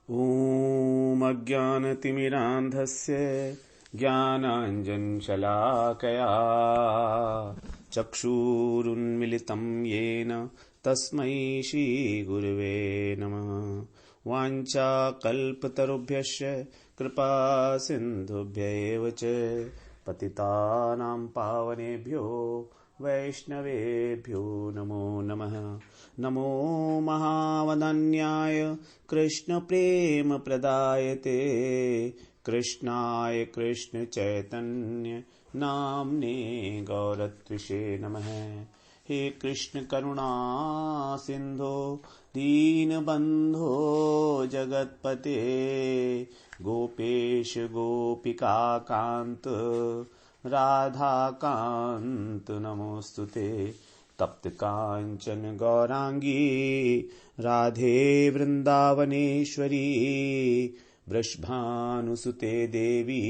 ॐ अज्ञानतिमिरान्धस्य ज्ञानाञ्जनशलाकया चक्षुरुन्मिलितं येन तस्मै श्रीगुरवे नमः। वाञ्छाकल्पतरुभ्यश्च कृपासिन्धुभ्यैव च पतितानां पावनेभ्यो वैष्णवेभ्यो नमो नमः। नमो महावदन्याय कृष्णप्रेमप्रदायते कृष्णाय कृष्णचैतन्य नाम्ने गौरत्विषे नमः। हे कृष्ण करुणा सिन्धो दीनबन्धो जगत्पते गोपेश गोपिकाकान्त राधाकान्त नमोस्तुते। तप्त कांचन गौरांगी राधे वृंदावनेश्वरी वृषभानुसुते देवी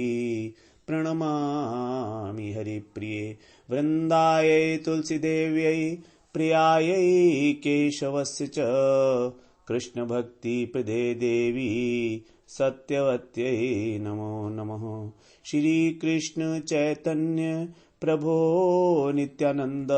प्रणमामि हरिप्रिये। वृंदायै तुलसीदेव्यै प्रियायै केशवस्य च कृष्णभक्तिप्रदे देवी सत्यवत्यै नमो नमः। श्री कृष्ण चैतन्य प्रभो नित्यानंद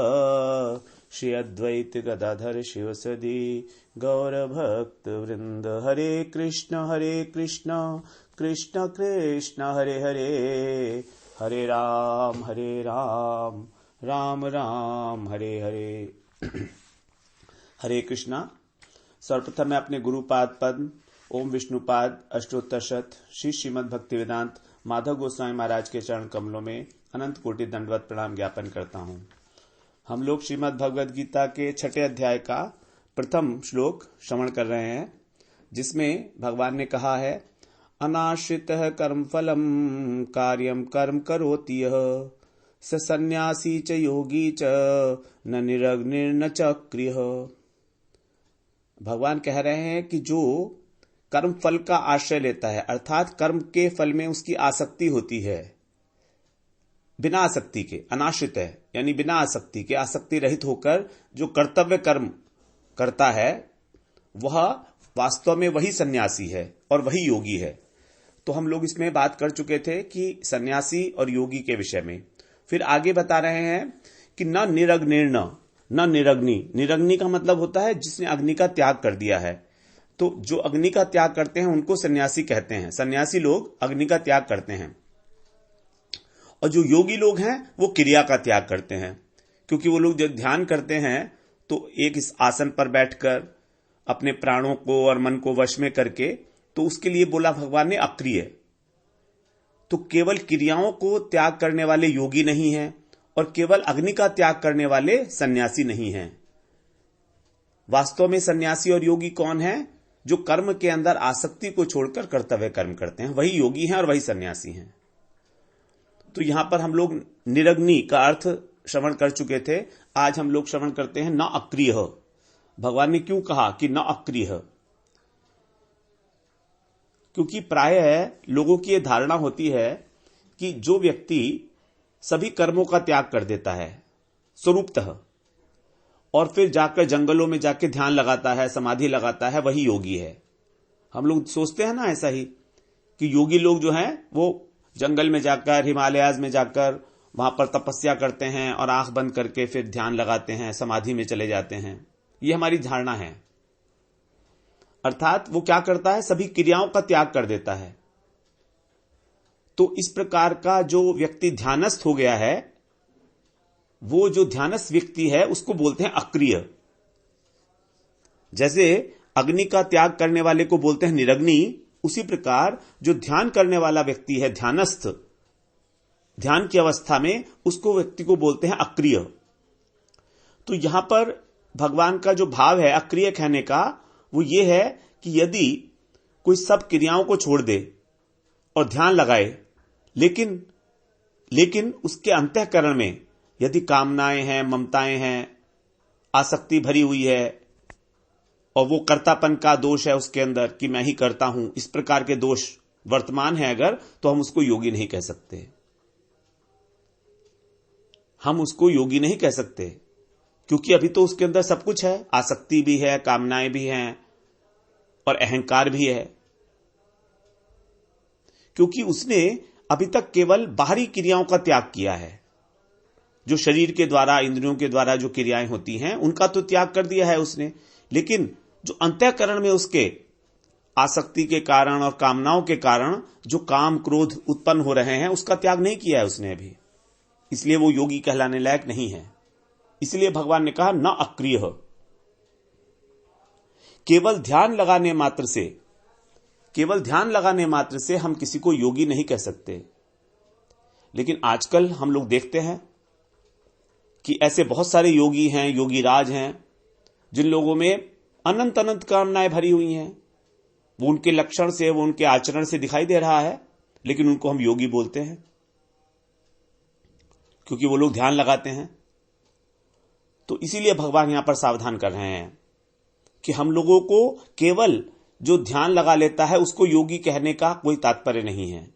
श्री अद्वैत गदाधर शिवसदी गौर भक्त वृंद। हरे कृष्ण कृष्ण कृष्ण हरे हरे, हरे राम राम राम हरे हरे। हरे कृष्णा। सर्वप्रथम मैं अपने गुरुपाद पद्म ओम विष्णुपाद अष्टोत्तर श्री श्रीमद् भक्तिवेदांत माधव गोस्वामी महाराज के चरण कमलों में अनंत कोटि दंडवत प्रणाम ज्ञापन करता हूं। हम लोग श्रीमद् भगवद गीता के 6ठे अध्याय का प्रथम श्लोक श्रवण कर रहे हैं, जिसमें भगवान ने कहा है, अनाश्रितः कर्मफलम कार्यम कर्म करोति यः स सन्यासी च योगी च न निरग्निर्न च क्रियः। भगवान कह रहे हैं कि जो कर्म फल का आश्रय लेता है, अर्थात कर्म के फल में उसकी आसक्ति होती है, बिना आसक्ति के, अनाश्रित है यानी बिना आसक्ति के, आसक्ति रहित होकर जो कर्तव्य कर्म करता है, वह वास्तव में वही सन्यासी है और वही योगी है। तो हम लोग इसमें बात कर चुके थे कि सन्यासी और योगी के विषय में। फिर आगे बता रहे हैं कि न निरग्निर्न न निरग्नि। निरग्नि का मतलब होता है जिसने अग्नि का त्याग कर दिया है। तो जो अग्नि का त्याग करते हैं उनको सन्यासी कहते हैं। सन्यासी लोग अग्नि का त्याग करते हैं, और जो योगी लोग हैं वो क्रिया का त्याग करते हैं, क्योंकि वो लोग जब ध्यान करते हैं तो एक इस आसन पर बैठकर अपने प्राणों को और मन को वश में करके, तो उसके लिए बोला भगवान ने अक्रिय। तो केवल क्रियाओं को त्याग करने वाले योगी नहीं हैं और केवल अग्नि का त्याग करने वाले सन्यासी नहीं हैं। वास्तव में सन्यासी और योगी कौन है? जो कर्म के अंदर आसक्ति को छोड़कर कर्तव्य कर्म करते हैं, वही योगी हैं और वही सन्यासी हैं। तो यहां पर हम लोग निरग्नि का अर्थ श्रवण कर चुके थे। आज हम लोग श्रवण करते हैं न अक्रिय। भगवान ने क्यों कहा कि न अक्रिय? क्योंकि प्रायः लोगों की यह धारणा होती है कि जो व्यक्ति सभी कर्मों का त्याग कर देता है स्वरूपतः, और फिर जाकर जंगलों में जाकर ध्यान लगाता है, समाधि लगाता है, वही योगी है। हम लोग सोचते हैं ना ऐसा ही कि योगी लोग जो हैं वो जंगल में जाकर, हिमालयाज में जाकर वहां पर तपस्या करते हैं और आंख बंद करके फिर ध्यान लगाते हैं, समाधि में चले जाते हैं। ये हमारी धारणा है। अर्थात वो क्या करता है? सभी क्रियाओं का त्याग कर देता है। तो इस प्रकार का जो व्यक्ति ध्यानस्थ हो गया है, वो जो ध्यानस्थ व्यक्ति है उसको बोलते हैं अक्रिय। जैसे अग्नि का त्याग करने वाले को बोलते हैं निरग्नि, उसी प्रकार जो ध्यान करने वाला व्यक्ति है, ध्यानस्थ, ध्यान की अवस्था में, उसको व्यक्ति को बोलते हैं अक्रिय। तो यहां पर भगवान का जो भाव है अक्रिय कहने का, वो ये है कि यदि कोई सब क्रियाओं को छोड़ दे और ध्यान लगाए, लेकिन उसके अंतःकरण में यदि कामनाएं हैं, ममताएं हैं, आसक्ति भरी हुई है, और वो कर्तापन का दोष है उसके अंदर कि मैं ही करता हूं, इस प्रकार के दोष वर्तमान है अगर, तो हम उसको योगी नहीं कह सकते। हम उसको योगी नहीं कह सकते, क्योंकि अभी तो उसके अंदर सब कुछ है, आसक्ति भी है, कामनाएं भी हैं और अहंकार भी है। क्योंकि उसने अभी तक केवल बाहरी क्रियाओं का त्याग किया है। जो शरीर के द्वारा, इंद्रियों के द्वारा जो क्रियाएं होती हैं उनका तो त्याग कर दिया है उसने, लेकिन जो अंतःकरण में उसके आसक्ति के कारण और कामनाओं के कारण जो काम क्रोध उत्पन्न हो रहे हैं उसका त्याग नहीं किया है उसने अभी। इसलिए वो योगी कहलाने लायक नहीं है। इसलिए भगवान ने कहा न अक्रिय। केवल ध्यान लगाने मात्र से हम किसी को योगी नहीं कह सकते। लेकिन आजकल हम लोग देखते हैं कि ऐसे बहुत सारे योगी हैं, योगी राज हैं, जिन लोगों में अनंत अनंत कामनाएं भरी हुई हैं। वो उनके लक्षण से, वो उनके आचरण से दिखाई दे रहा है, लेकिन उनको हम योगी बोलते हैं क्योंकि वो लोग ध्यान लगाते हैं। तो इसीलिए भगवान यहां पर सावधान कर रहे हैं कि हम लोगों को केवल जो ध्यान लगा लेता है उसको योगी कहने का कोई तात्पर्य नहीं है,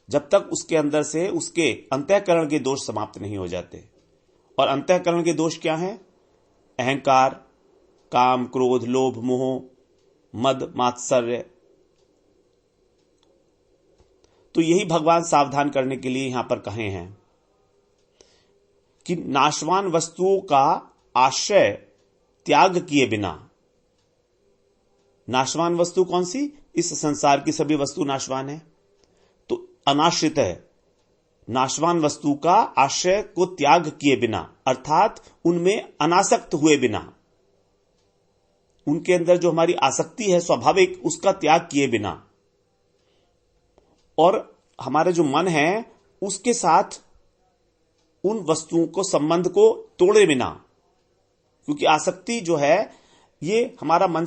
जब तक उसके अंदर से उसके अंतःकरण के दोष समाप्त नहीं हो जाते। और अंतःकरण के दोष क्या हैं? अहंकार, काम, क्रोध, लोभ, मोह, मद, मात्सर्य। तो यही भगवान सावधान करने के लिए यहां पर कहे हैं कि नाशवान वस्तुओं का आश्रय त्याग किए बिना। नाशवान वस्तु कौन सी? इस संसार की सभी वस्तु नाशवान है, तो अनाश्रित है। नाशवान वस्तु का आश्रय को त्याग किए बिना, अर्थात उनमें अनासक्त हुए बिना, उनके अंदर जो हमारी आसक्ति है स्वाभाविक, उसका त्याग किए बिना, और हमारा जो मन है उसके साथ उन वस्तुओं को, संबंध को तोड़े बिना। क्योंकि आसक्ति जो है, ये हमारा मन,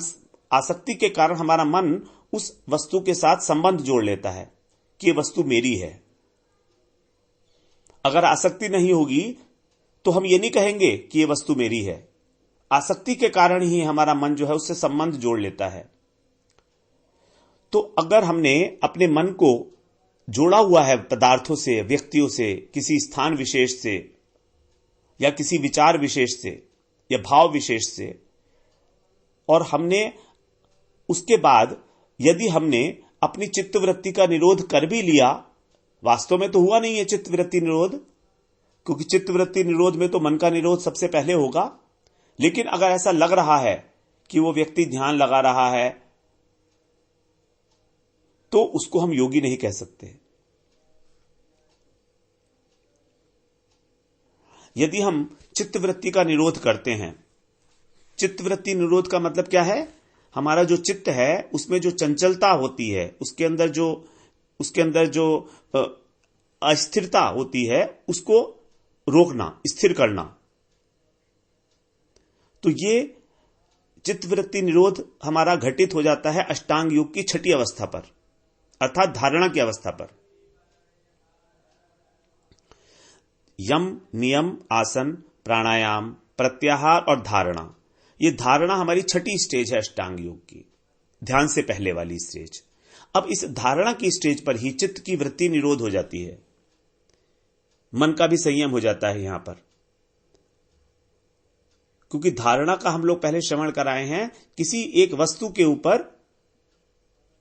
आसक्ति के कारण हमारा मन उस वस्तु के साथ संबंध जोड़ लेता है कि ये वस्तु मेरी है। अगर आसक्ति नहीं होगी तो हम ये नहीं कहेंगे कि ये वस्तु मेरी है। आसक्ति के कारण ही हमारा मन जो है उससे संबंध जोड़ लेता है। तो अगर हमने अपने मन को जोड़ा हुआ है पदार्थों से, व्यक्तियों से, किसी स्थान विशेष से, या किसी विचार विशेष से, या भाव विशेष से, और हमने उसके बाद यदि हमने अपनी चित्तवृत्ति का निरोध कर भी लिया, वास्तव में तो हुआ नहीं है चित्तवृत्ति निरोध, क्योंकि चित्तवृत्ति निरोध में तो मन का निरोध सबसे पहले होगा। लेकिन अगर ऐसा लग रहा है कि वो व्यक्ति ध्यान लगा रहा है, तो उसको हम योगी नहीं कह सकते। यदि हम चित्तवृत्ति का निरोध करते हैं, चित्तवृत्ति निरोध का मतलब क्या है? हमारा जो चित्त है उसमें जो चंचलता होती है, उसके अंदर जो अस्थिरता होती है, उसको रोकना, स्थिर करना। तो ये चित्तवृत्ति निरोध हमारा घटित हो जाता है अष्टांग योग की छठी अवस्था पर, अर्थात धारणा की अवस्था पर। यम, नियम, आसन, प्राणायाम, प्रत्याहार और धारणा, ये धारणा हमारी छठी स्टेज है अष्टांग योग की, ध्यान से पहले वाली स्टेज। अब इस धारणा की स्टेज पर ही चित्त की वृत्ति निरोध हो जाती है, मन का भी संयम हो जाता है यहां पर। क्योंकि धारणा का हम लोग पहले श्रवण कराए हैं, किसी एक वस्तु के ऊपर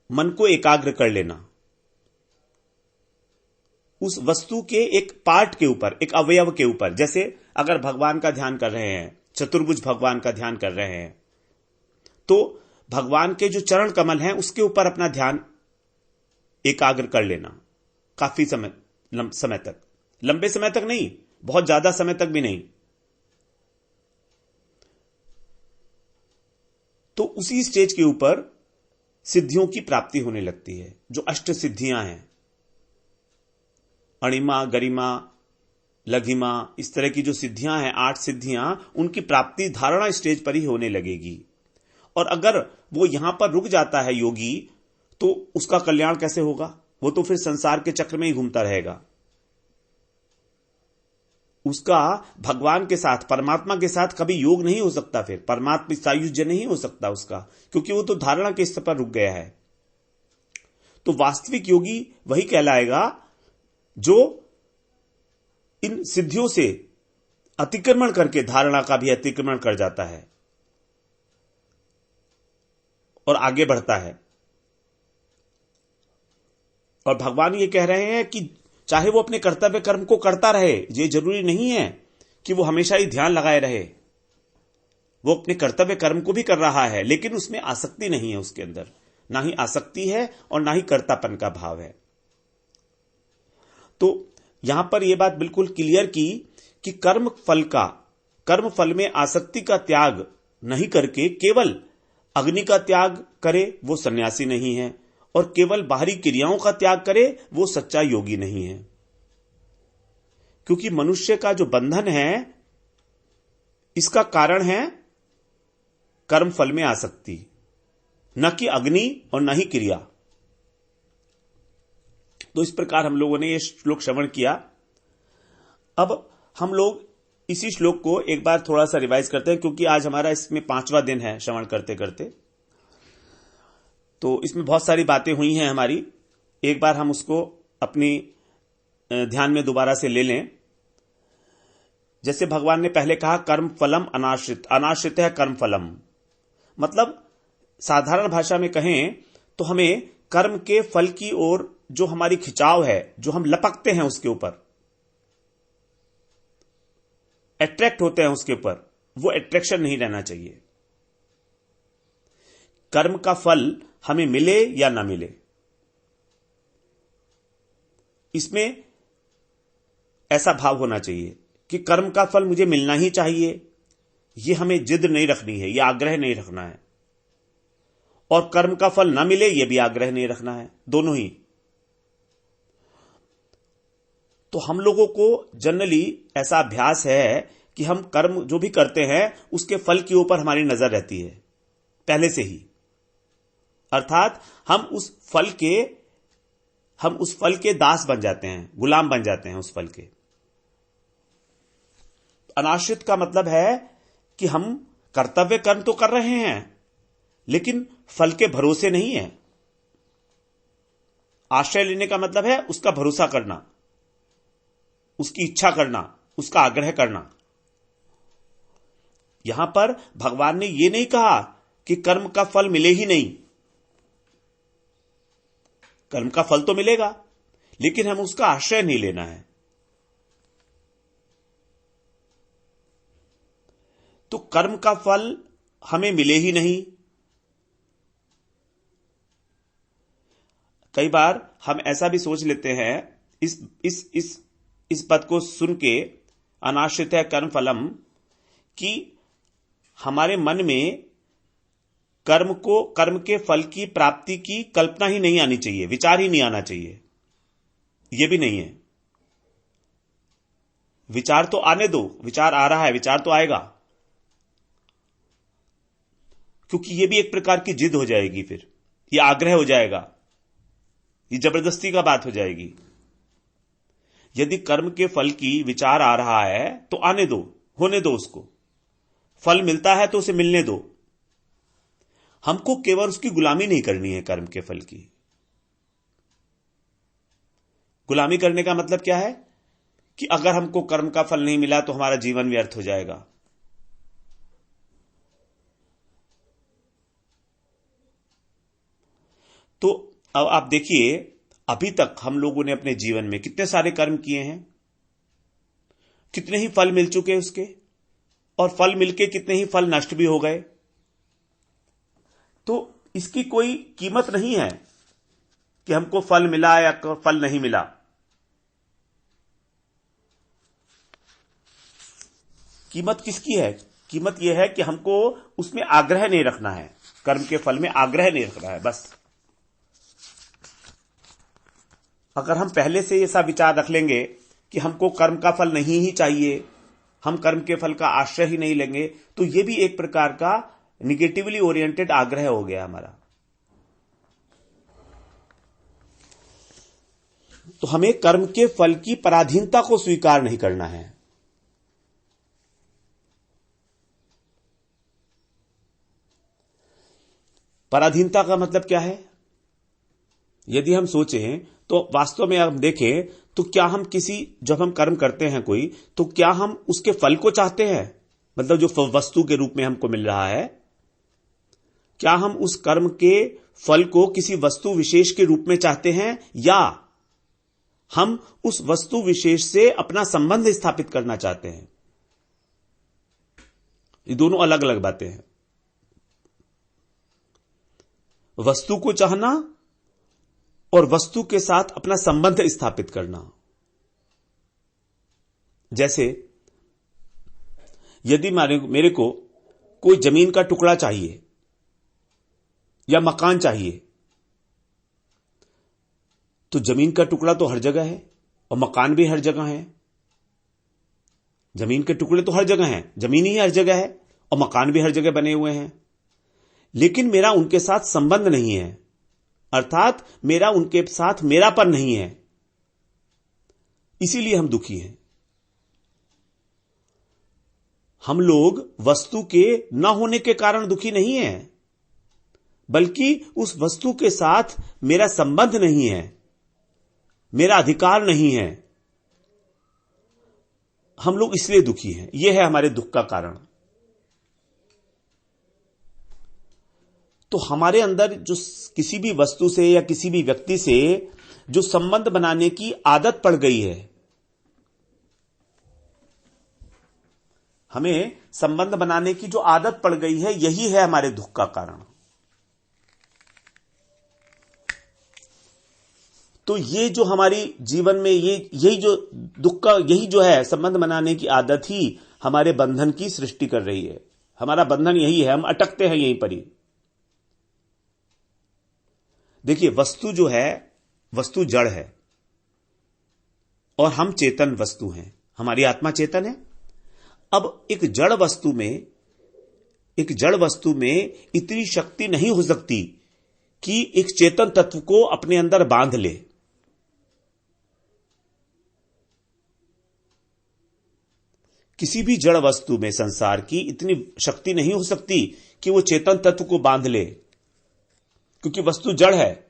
मन को एकाग्र कर लेना, उस वस्तु के एक पार्ट के ऊपर, एक अवयव के ऊपर। जैसे अगर भगवान का ध्यान कर रहे हैं, चतुर्भुज भगवान का ध्यान कर रहे हैं, तो भगवान के जो चरण कमल हैं उसके ऊपर अपना ध्यान एकाग्र कर लेना काफी समय तक, लंबे समय तक नहीं, बहुत ज्यादा समय तक भी नहीं। तो उसी स्टेज के ऊपर सिद्धियों की प्राप्ति होने लगती है, जो अष्ट सिद्धियां हैं, अणिमा, गरिमा, लघिमा, इस तरह की जो सिद्धियां हैं, 8 सिद्धियां, उनकी प्राप्ति धारणा स्टेज पर ही होने लगेगी। और अगर वो यहां पर रुक जाता है योगी, तो उसका कल्याण कैसे होगा? वो तो फिर संसार के चक्र में ही घूमता रहेगा। उसका भगवान के साथ, परमात्मा के साथ कभी योग नहीं हो सकता, फिर परमात्मा सायुज्य नहीं हो सकता उसका, क्योंकि वो तो धारणा के स्तर पर रुक गया है। तो वास्तविक योगी वही कहलाएगा जो इन सिद्धियों से अतिक्रमण करके धारणा का भी अतिक्रमण कर जाता है और आगे बढ़ता है। और भगवान ये कह रहे हैं कि चाहे वो अपने कर्तव्य कर्म को करता रहे, ये जरूरी नहीं है कि वो हमेशा ही ध्यान लगाए रहे। वो अपने कर्तव्य कर्म को भी कर रहा है, लेकिन उसमें आसक्ति नहीं है, उसके अंदर ना ही आसक्ति है और ना ही कर्तापन का भाव है। तो यहां पर यह बात बिल्कुल क्लियर की कि कर्म फल में आसक्ति का त्याग नहीं करके केवल अग्नि का त्याग करे वो सन्यासी नहीं है, और केवल बाहरी क्रियाओं का त्याग करे वो सच्चा योगी नहीं है। क्योंकि मनुष्य का जो बंधन है, इसका कारण है कर्म फल में आसक्ति, न कि अग्नि और न ही क्रिया। तो इस प्रकार हम लोगों ने यह श्लोक श्रवण किया। अब हम लोग इसी श्लोक को एक बार थोड़ा सा रिवाइज करते हैं, क्योंकि आज हमारा इसमें 5वां दिन है श्रवण करते करते, तो इसमें बहुत सारी बातें हुई हैं हमारी। एक बार हम उसको अपनी ध्यान में दोबारा से ले लें। जैसे भगवान ने पहले कहा कर्म फलम अनाश्रित, अनाश्रित है कर्म फलम, मतलब साधारण भाषा में कहें तो हमें कर्म के फल की ओर जो हमारी खिंचाव है, जो हम लपकते हैं उसके ऊपर, अट्रैक्ट होते हैं उसके ऊपर, वो अट्रैक्शन नहीं रहना चाहिए। कर्म का फल हमें मिले या ना मिले, इसमें ऐसा भाव होना चाहिए कि कर्म का फल मुझे मिलना ही चाहिए। यह हमें जिद नहीं रखनी है, यह आग्रह नहीं रखना है, और कर्म का फल ना मिले यह भी आग्रह नहीं रखना है, दोनों ही। तो हम लोगों को जनरली ऐसा अभ्यास है कि हम कर्म जो भी करते हैं उसके फल के ऊपर हमारी नजर रहती है पहले से ही, अर्थात हम उस फल के दास बन जाते हैं, गुलाम बन जाते हैं उस फल के। अनाश्रित का मतलब है कि हम कर्तव्य कर्म तो कर रहे हैं, लेकिन फल के भरोसे नहीं है। आश्रय लेने का मतलब है उसका भरोसा करना, उसकी इच्छा करना, उसका आग्रह करना। यहां पर भगवान ने यह नहीं कहा कि कर्म का फल मिले ही नहीं। कर्म का फल तो मिलेगा, लेकिन हम उसका आश्रय नहीं लेना है। तो कर्म का फल हमें मिले ही नहीं। कई बार हम ऐसा भी सोच लेते हैं इस पद को सुन के, अनाश्रित है कर्म फलम, कि हमारे मन में कर्म के फल की प्राप्ति की कल्पना ही नहीं आनी चाहिए, विचार ही नहीं आना चाहिए। यह भी नहीं है। विचार तो आने दो, विचार आ रहा है, विचार तो आएगा, क्योंकि यह भी एक प्रकार की जिद हो जाएगी, फिर यह आग्रह हो जाएगा, यह जबरदस्ती का बात हो जाएगी। यदि कर्म के फल की विचार आ रहा है तो आने दो, होने दो उसको। फल मिलता है तो उसे मिलने दो। हमको केवल उसकी गुलामी नहीं करनी है। कर्म के फल की गुलामी करने का मतलब क्या है कि अगर हमको कर्म का फल नहीं मिला तो हमारा जीवन व्यर्थ हो जाएगा। तो अब आप देखिए, अभी तक हम लोगों ने अपने जीवन में कितने सारे कर्म किए हैं, कितने ही फल मिल चुके उसके, और फल मिलके कितने ही फल नष्ट भी हो गए। तो इसकी कोई कीमत नहीं है कि हमको फल मिला या फल नहीं मिला। कीमत किसकी है? कीमत यह है कि हमको उसमें आग्रह नहीं रखना है, कर्म के फल में आग्रह नहीं रखना है, बस। अगर हम पहले से ऐसा विचार रख लेंगे कि हमको कर्म का फल नहीं ही चाहिए, हम कर्म के फल का आश्रय ही नहीं लेंगे, तो यह भी एक प्रकार का निगेटिवली ओरिएंटेड आग्रह हो गया हमारा। तो हमें कर्म के फल की पराधीनता को स्वीकार नहीं करना है। पराधीनता का मतलब क्या है? यदि हम सोचें तो वास्तव में हम देखें तो क्या हम जब हम कर्म करते हैं कोई, तो क्या हम उसके फल को चाहते हैं? मतलब जो वस्तु के रूप में हमको मिल रहा है, क्या हम उस कर्म के फल को किसी वस्तु विशेष के रूप में चाहते हैं, या हम उस वस्तु विशेष से अपना संबंध स्थापित करना चाहते हैं? ये दोनों अलग अलग बातें हैं। वस्तु को चाहना और वस्तु के साथ अपना संबंध स्थापित करना। जैसे यदि मेरे को कोई जमीन का टुकड़ा चाहिए या मकान चाहिए, तो जमीन का टुकड़ा तो हर जगह है और मकान भी हर जगह है। जमीन के टुकड़े तो हर जगह हैं, जमीन ही हर जगह है और मकान भी हर जगह बने हुए हैं, लेकिन मेरा उनके साथ संबंध नहीं है, अर्थात मेरा उनके साथ मेरापन नहीं है, इसीलिए हम दुखी हैं। हम लोग वस्तु के न होने के कारण दुखी नहीं हैं, बल्कि उस वस्तु के साथ मेरा संबंध नहीं है, मेरा अधिकार नहीं है, हम लोग इसलिए दुखी हैं। यह है हमारे दुख का कारण। तो हमारे अंदर जो किसी भी वस्तु से या किसी भी व्यक्ति से जो संबंध बनाने की आदत पड़ गई है, हमें संबंध बनाने की जो आदत पड़ गई है, यही है हमारे दुख का कारण। तो ये जो हमारी जीवन में यही जो दुख का, यही जो है संबंध बनाने की आदत ही हमारे बंधन की सृष्टि कर रही है। हमारा बंधन यही है, हम अटकते हैं यहीं पर ही। देखिए, वस्तु जो है, वस्तु जड़ है और हम चेतन वस्तु हैं, हमारी आत्मा चेतन है। अब एक जड़ वस्तु में इतनी शक्ति नहीं हो सकती कि एक चेतन तत्व को अपने अंदर बांध ले। किसी भी जड़ वस्तु में संसार की इतनी शक्ति नहीं हो सकती कि वो चेतन तत्व को बांध ले, क्योंकि वस्तु जड़ है।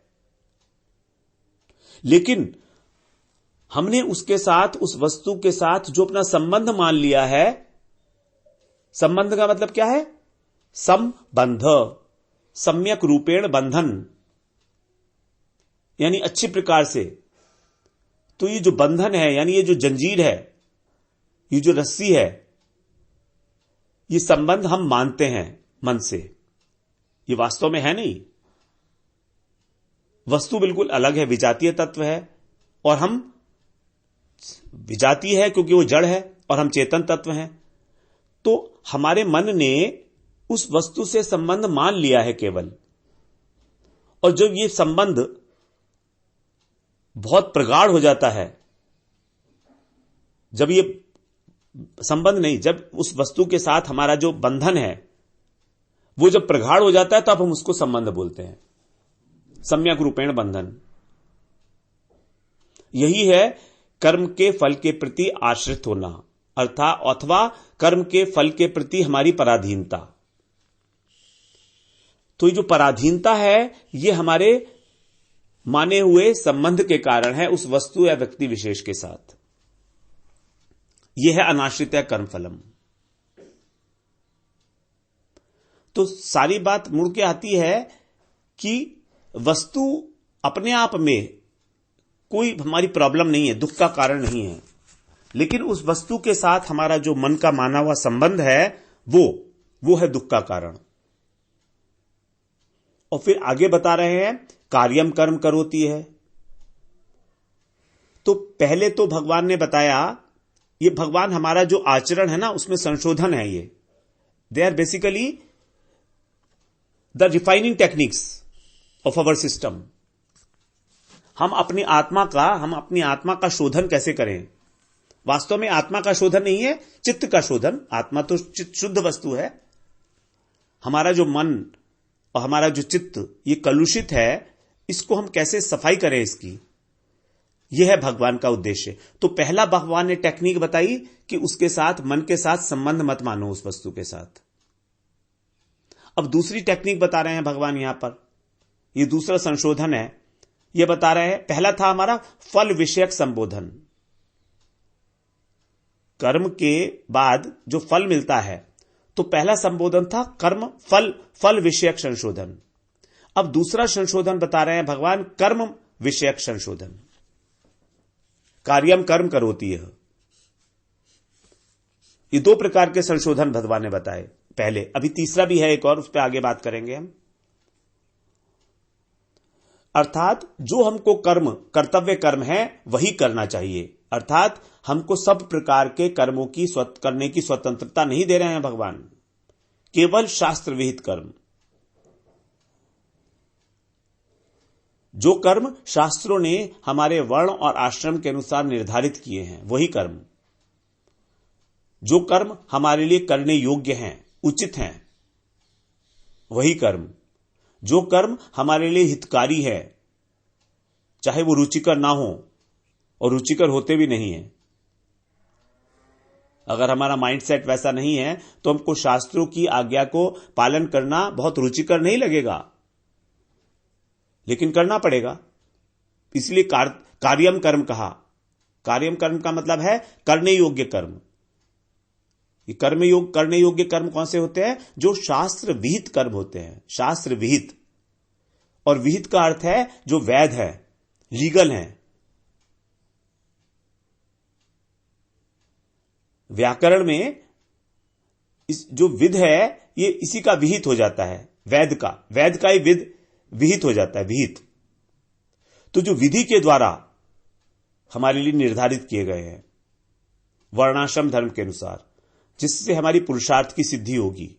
लेकिन हमने उसके साथ, उस वस्तु के साथ जो अपना संबंध मान लिया है, संबंध का मतलब क्या है? संबंध, सम्यक रूपेण बंधन, यानी अच्छी प्रकार से। तो ये जो बंधन है, यानी ये जो जंजीर है, ये जो रस्सी है, ये संबंध हम मानते हैं मन से, ये वास्तव में है नहीं। वस्तु बिल्कुल अलग है, विजातीय तत्व है, और हम विजातीय है क्योंकि वो जड़ है, और हम चेतन तत्व हैं। तो हमारे मन ने उस वस्तु से संबंध मान लिया है केवल, और जब ये संबंध बहुत प्रगाढ़ हो जाता है, जब ये संबंध नहीं, जब उस वस्तु के साथ हमारा जो बंधन है वो जब प्रगाढ़ हो जाता है, तब हम उसको संबंध बोलते हैं, सम्यक रूपेण बंधन। यही है कर्म के फल के प्रति आश्रित होना, अर्थात अथवा कर्म के फल के प्रति हमारी पराधीनता। तो ये जो पराधीनता है, ये हमारे माने हुए संबंध के कारण है उस वस्तु या व्यक्ति विशेष के साथ। यह है अनाश्रित कर्म फलम। तो सारी बात मुड़ के आती है कि वस्तु अपने आप में कोई हमारी प्रॉब्लम नहीं है, दुख का कारण नहीं है, लेकिन उस वस्तु के साथ हमारा जो मन का माना हुआ संबंध है, वो है दुख का कारण। और फिर आगे बता रहे हैं कार्यम कर्म करोति है। तो पहले तो भगवान ने बताया, ये भगवान हमारा जो आचरण है ना, उसमें संशोधन है। ये they are basically the refining techniques of our system. हम अपनी आत्मा का शोधन कैसे करें। वास्तव में आत्मा का शोधन नहीं है, चित्त का शोधन। आत्मा तो चित्त शुद्ध वस्तु है। हमारा जो मन और हमारा जो चित्त ये कलुषित है, इसको हम कैसे सफाई करें, इसकी, यह है भगवान का उद्देश्य। तो पहला भगवान ने टेक्निक बताई कि उसके साथ, मन के साथ संबंध मत मानो उस वस्तु के साथ। अब दूसरी टेक्निक बता रहे हैं भगवान यहां पर, यह दूसरा संशोधन है। यह बता रहे हैं, पहला था हमारा फल विषयक संबोधन। कर्म के बाद जो फल मिलता है, तो पहला संबोधन था कर्म फल फल विषयक संशोधन। अब दूसरा संशोधन बता रहे हैं भगवान कर्म विषयक संशोधन। कार्यम कर्म करोति है। ये दो प्रकार के संशोधन भगवान ने बताए पहले। अभी तीसरा भी है एक और, उस पर आगे बात करेंगे हम। अर्थात जो हमको कर्म कर्तव्य कर्म है वही करना चाहिए। अर्थात हमको सब प्रकार के कर्मों की करने की स्वतंत्रता नहीं दे रहे हैं भगवान, केवल शास्त्र विहित कर्म। जो कर्म शास्त्रों ने हमारे वर्ण और आश्रम के अनुसार निर्धारित किए हैं वही कर्म, जो कर्म हमारे लिए करने योग्य हैं, उचित हैं, वही कर्म, जो कर्म हमारे लिए हितकारी है, चाहे वो रुचिकर ना हो और रुचिकर होते भी नहीं है। अगर हमारा माइंडसेट वैसा नहीं है तो हमको शास्त्रों की आज्ञा को पालन करना बहुत रुचिकर नहीं लगेगा, लेकिन करना पड़ेगा। इसलिए कार्यम कर्म कहा। कार्यम कर्म का मतलब है करने योग्य कर्म। ये करने योग्य कर्म कौन से होते हैं? जो शास्त्र विहित कर्म होते हैं। शास्त्र विहित, और विहित का अर्थ है जो वैध है, लीगल है। व्याकरण में इस जो विध है ये इसी का विहित हो जाता है, वैद का ही विध विहित हो जाता है, विहित। तो जो विधि के द्वारा हमारे लिए निर्धारित किए गए हैं वर्णाश्रम धर्म के अनुसार, जिससे हमारी पुरुषार्थ की सिद्धि होगी,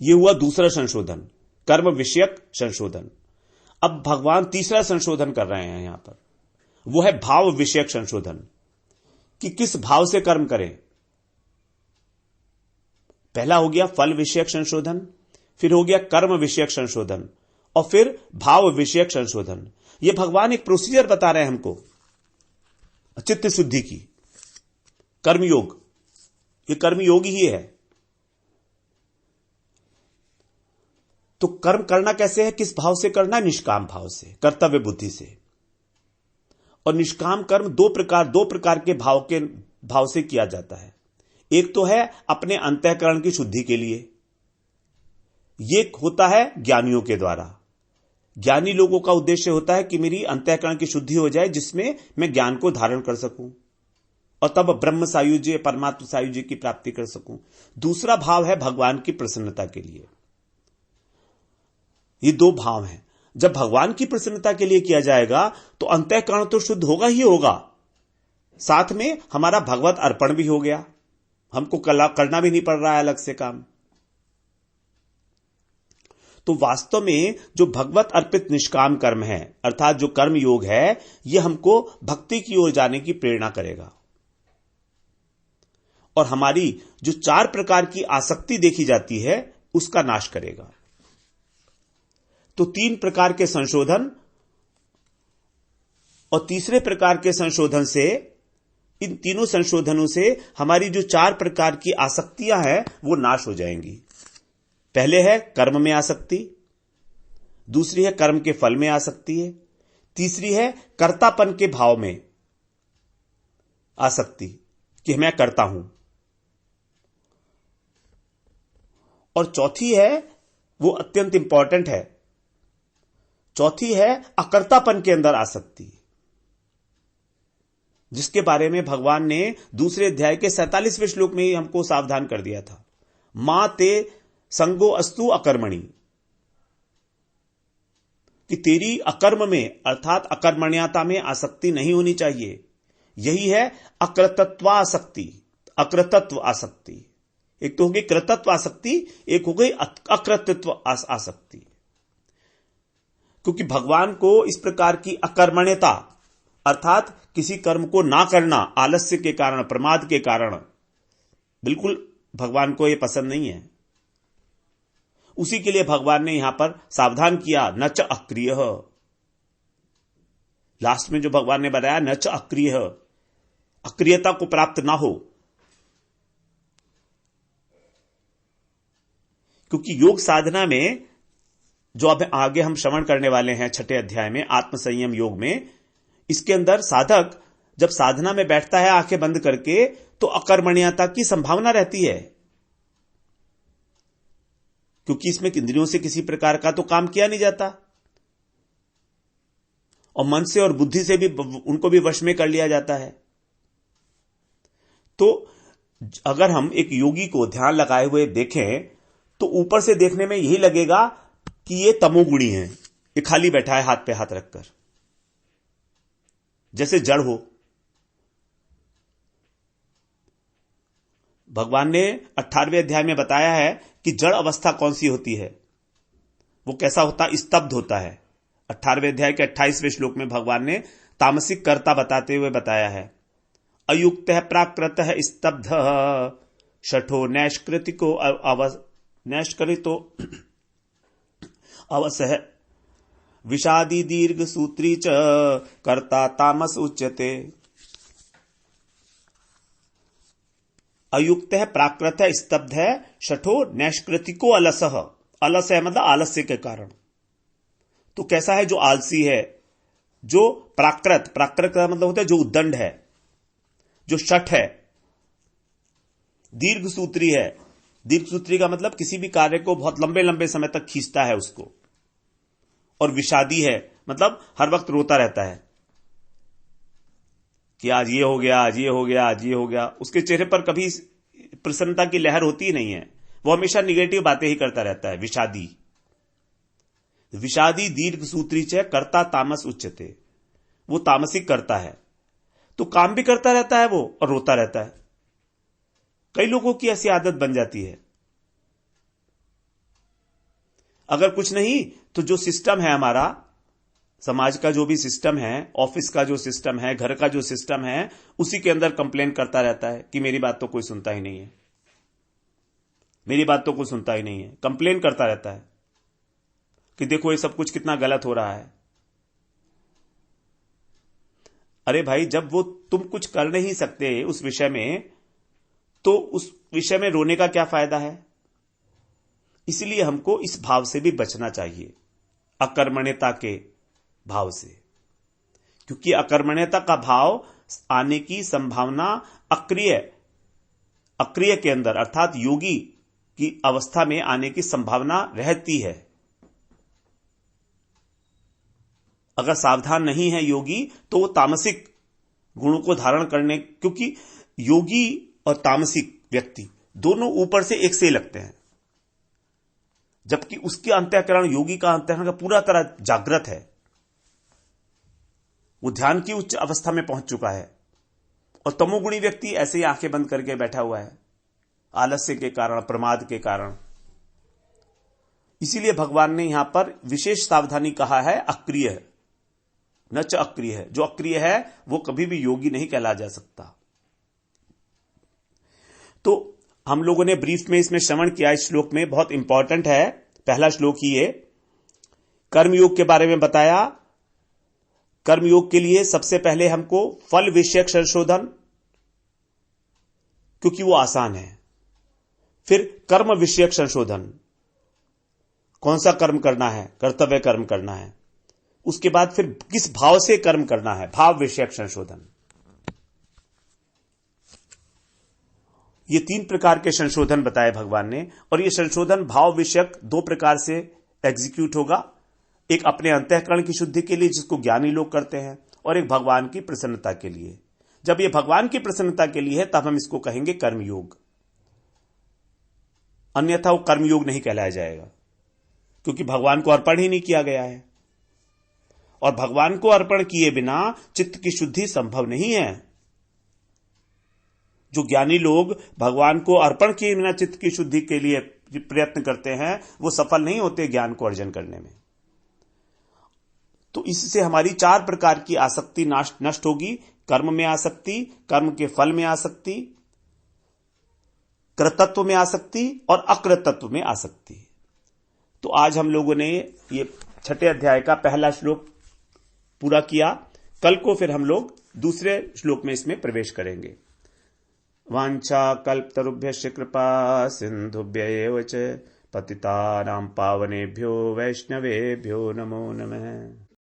यह हुआ दूसरा संशोधन, कर्म विषयक संशोधन। अब भगवान तीसरा संशोधन कर रहे हैं यहां पर, वो है भाव विषयक संशोधन, कि किस भाव से कर्म करें। पहला हो गया फल विषयक संशोधन, फिर हो गया कर्म विषयक संशोधन, और फिर भाव विषयक संशोधन। यह भगवान एक प्रोसीजर बता रहे हैं हमको चित्त शुद्धि की। कर्मयोग, ये कर्मयोग ही है। तो कर्म करना कैसे है, किस भाव से करना? निष्काम भाव से, कर्तव्य बुद्धि से। और निष्काम कर्म दो प्रकार के भाव से किया जाता है। एक तो है अपने अंतःकरण की शुद्धि के लिए, ये होता है ज्ञानियों के द्वारा। ज्ञानी लोगों का उद्देश्य होता है कि मेरी अंतःकरण की शुद्धि हो जाए, जिसमें मैं ज्ञान को धारण कर सकूं और तब ब्रह्म सायुज्य, परमात्म सायुज्य की प्राप्ति कर सकूं। दूसरा भाव है भगवान की प्रसन्नता के लिए। ये दो भाव हैं। जब भगवान की प्रसन्नता के लिए किया जाएगा तो अंतःकरण तो शुद्ध होगा ही होगा, साथ में हमारा भगवत अर्पण भी हो गया, हमको करना भी नहीं पड़ रहा है अलग से काम। तो वास्तव में जो भगवत अर्पित निष्काम कर्म है, अर्थात जो कर्म योग है, यह हमको भक्ति की ओर जाने की प्रेरणा करेगा और हमारी जो 4 प्रकार की आसक्ति देखी जाती है उसका नाश करेगा। तो 3 प्रकार के संशोधन, और तीसरे प्रकार के संशोधन से, इन तीनों संशोधनों से हमारी जो 4 प्रकार की आसक्तियां हैं वो नाश हो जाएंगी। पहले है कर्म में आसक्ति, दूसरी है कर्म के फल में आसक्ति है, तीसरी है कर्तापन के भाव में आसक्ति कि मैं करता हूं, और चौथी है, वो अत्यंत इंपॉर्टेंट है, चौथी है अकर्तापन के अंदर आसक्ति, जिसके बारे में भगवान ने दूसरे अध्याय के 47वें श्लोक में ही हमको सावधान कर दिया था। मां ते संगो अस्तु अकर्मणि, कि तेरी अकर्म में अर्थात अकर्मण्यता में आसक्ति नहीं होनी चाहिए। यही है अकृतत्वासक्ति, अकृतत्व आसक्ति। एक तो हो गई कृतत्व आसक्ति, एक हो गई अकृतत्व आसक्ति। क्योंकि भगवान को इस प्रकार की अकर्मण्यता अर्थात किसी कर्म को ना करना आलस्य के कारण, प्रमाद के कारण, बिल्कुल भगवान को यह पसंद नहीं है। उसी के लिए भगवान ने यहां पर सावधान किया, न च अक्रिय। लास्ट में जो भगवान ने बताया, न च अक्रिय, अक्रियता को प्राप्त ना हो। क्योंकि योग साधना में जो अब आगे हम श्रवण करने वाले हैं 6ठे अध्याय में, आत्मसंयम योग में, इसके अंदर साधक जब साधना में बैठता है आंखें बंद करके, तो अकर्मण्यता की संभावना रहती है, क्योंकि इसमें इंद्रियों से किसी प्रकार का तो काम किया नहीं जाता, और मन से और बुद्धि से भी उनको भी वश में कर लिया जाता है। तो अगर हम एक योगी को ध्यान लगाए हुए देखें तो ऊपर से देखने में यही लगेगा कि ये तमोगुणी है, ये खाली बैठा है हाथ पे हाथ रखकर, जैसे जड़ हो। भगवान ने 18वें अध्याय में बताया है कि जड़ अवस्था कौन सी होती है, वो कैसा होता है, स्तब्ध होता है। 18वें अध्याय के 28वें श्लोक में भगवान ने तामसिक कर्ता बताते हुए बताया है, अयुक्त है प्राकृत है स्तब्ध शठो नैष्कृतिको नैष्कृतो अवस है विषादी दीर्घ सूत्री च कर्ता तामस उच्यते। अयुक्त है प्राकृत है स्तब्ध है शठो नैष्कृतिको अलस, अलस है मतलब आलस्य के कारण। तो कैसा है, जो आलसी है, जो प्राकृत, प्राकृत का मतलब होता है जो उद्दंड है, जो शठ है, दीर्घ सूत्री है। दीर्घ सूत्री का मतलब किसी भी कार्य को बहुत लंबे लंबे समय तक खींचता है उसको, और विषादी है मतलब हर वक्त रोता रहता है कि आज ये हो गया, आज ये हो गया, आज ये हो गया। उसके चेहरे पर कभी प्रसन्नता की लहर होती ही नहीं है, वो हमेशा निगेटिव बातें ही करता रहता है। विषादी, विषादी दीर्घ सूत्री च कर्ता तामस उच्यते, वो तामसिक करता है, तो काम भी करता रहता है वो और रोता रहता है। कई लोगों की ऐसी आदत बन जाती है। अगर कुछ नहीं तो जो सिस्टम है हमारा, समाज का जो भी सिस्टम है, ऑफिस का जो सिस्टम है, घर का जो सिस्टम है, उसी के अंदर कंप्लेन करता रहता है कि मेरी बात तो कोई सुनता ही नहीं है, मेरी बात तो कोई सुनता ही नहीं है। कंप्लेन करता रहता है कि देखो ये सब कुछ कितना गलत हो रहा है। अरे भाई, जब वो तुम कुछ कर नहीं सकते उस विषय में, तो उस विषय में रोने का क्या फायदा है। इसलिए हमको इस भाव से भी बचना चाहिए, अकर्मण्यता के भाव से, क्योंकि अकर्मण्यता का भाव आने की संभावना अक्रिय के अंदर अर्थात योगी की अवस्था में आने की संभावना रहती है। अगर सावधान नहीं है योगी तो वो तामसिक गुणों को धारण करने, क्योंकि योगी और तामसिक व्यक्ति दोनों ऊपर से एक से लगते हैं, जबकि उसके अंतःकरण, योगी का अंतःकरण पूरा तरह जागृत है, वो ध्यान की उच्च अवस्था में पहुंच चुका है। और तमोगुणी व्यक्ति ऐसे ही आंखें बंद करके बैठा हुआ है, आलस्य के कारण, प्रमाद के कारण। इसीलिए भगवान ने यहां पर विशेष सावधानी कहा है, अक्रिय न च अक्रिय है। जो अक्रिय है वो कभी भी योगी नहीं कहला जा सकता। तो हम लोगों ने ब्रीफ में इसमें श्रवण किया, इस श्लोक में बहुत इंपॉर्टेंट है। पहला श्लोक ही है, कर्मयोग के बारे में बताया। कर्मयोग के लिए सबसे पहले हमको फल विषयक संशोधन, क्योंकि वो आसान है। फिर कर्म विषयक संशोधन, कौन सा कर्म करना है, कर्तव्य कर्म करना है। उसके बाद फिर किस भाव से कर्म करना है, भाव विषयक संशोधन। ये 3 प्रकार के संशोधन बताए भगवान ने, और ये संशोधन भाव विषयक 2 प्रकार से एग्जीक्यूट होगा। एक अपने अंतःकरण की शुद्धि के लिए, जिसको ज्ञानी लोग करते हैं, और एक भगवान की प्रसन्नता के लिए। जब ये भगवान की प्रसन्नता के लिए है तब हम इसको कहेंगे कर्मयोग, अन्यथा वो कर्मयोग नहीं कहलाया जाएगा, क्योंकि भगवान को अर्पण ही नहीं किया गया है, और भगवान को अर्पण किए बिना चित्त की शुद्धि संभव नहीं है। जो ज्ञानी लोग भगवान को अर्पण किए बिना चित्त की शुद्धि के लिए प्रयत्न करते हैं, वो सफल नहीं होते ज्ञान को अर्जन करने में। तो इससे हमारी 4 प्रकार की आसक्ति नष्ट होगी। कर्म में आसक्ति, कर्म के फल में आसक्ति, कृतत्व में आसक्ति और अकृतत्व में आसक्ति। तो आज हम लोगों ने ये 6ठे अध्याय का पहला श्लोक पूरा किया। कल को फिर हम लोग दूसरे श्लोक में इसमें प्रवेश करेंगे। वांछा कल्पतरुभ्यश्च कृपा सिंधुभ्य एव च पतितानां पावनेभ्यो वैष्णवेभ्यो नमो नमः।